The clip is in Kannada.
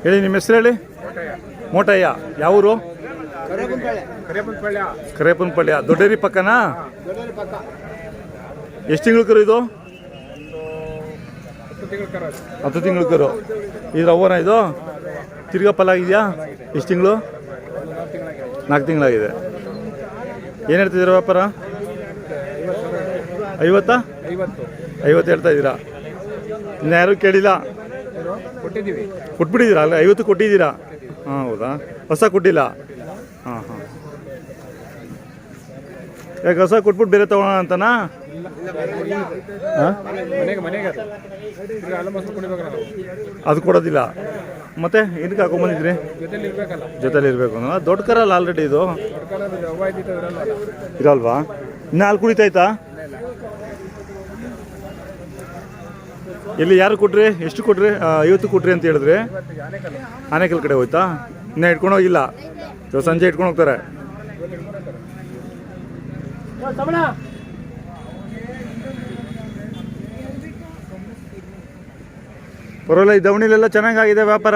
ಹೇಳಿ ನಿಮ್ಮ ಹೆಸರು ಹೇಳಿ. ಮೋಟಯ್ಯ. ಯಾವೂರು? ಕರೇಪನಪಳ್ಳಿ. ದೊಡ್ಡೇರಿ ಪಕ್ಕನಾ? ಎಷ್ಟು ತಿಂಗಳು ಕರು ಇದು? 10 ತಿಂಗಳು ಕರು. ಇದ್ರ ಅವ್ವನ ಇದು ತಿರ್ಗಾ ಫಲ ಆಗಿದೆಯಾ? ಎಷ್ಟು ತಿಂಗಳು? 4 ತಿಂಗಳಾಗಿದೆ. ಏನು ಹೇಳ್ತಿದ್ದೀರಾ ವ್ಯಾಪಾರ? 50 ಹೇಳ್ತಾ ಇದ್ದೀರಾ? ಇನ್ನು ಯಾರು ಕೇಳಿಲ್ಲ? ಕೊಟ್ಬಿಟ್ಟಿದ್ದೀರಾ? ಅಲ್ಲ 50 ಕೊಟ್ಟಿದ್ದೀರಾ? ಹಾಂ, ಹೌದಾ? ಹೊಸ ಕೊಟ್ಟಿಲ್ಲ? ಹಾಂ. ಯಾಕೆ ಹೊಸ ಕೊಟ್ಬಿಟ್ಟು ಬೇರೆ ತಗೋಣ ಅಂತನಾ? ಅದು ಕೊಡೋದಿಲ್ಲ. ಮತ್ತೆ ಏನಕ್ಕೆ ಹಾಕೊಂಬಂದಿದ್ರಿ? ಜೊತೆಲಿ ಇರಬೇಕು ಅನ್ನೋ. ದೊಡ್ಡ ಕರಲ್ಲ ಆಲ್ರೆಡಿ ಇದು ಇರಲ್ವಾ? ಇನ್ನು ಹಾಲು ಕುಡಿತಾಯ್ತಾ? ಎಲ್ಲಿ ಯಾರು ಕೊಟ್ರಿ? ಎಷ್ಟು ಕೊಟ್ರಿ? 50 ಕೊಟ್ರಿ ಅಂತ ಹೇಳಿದ್ರಿ. ಆನೇಕಲ್ ಕಡೆ ಹೋಯ್ತಾ? ಇನ್ನೂ ಇಟ್ಕೊಂಡು ಹೋಗಿಲ್ಲ. ಸಂಜೆ ಇಟ್ಕೊಂಡು ಹೋಗ್ತಾರೆ. ಪರವಾಗಿಲ್ಲ. ಈ ದವಣಿಲೆಲ್ಲ ಚೆನ್ನಾಗಾಗಿದೆ ವ್ಯಾಪಾರ.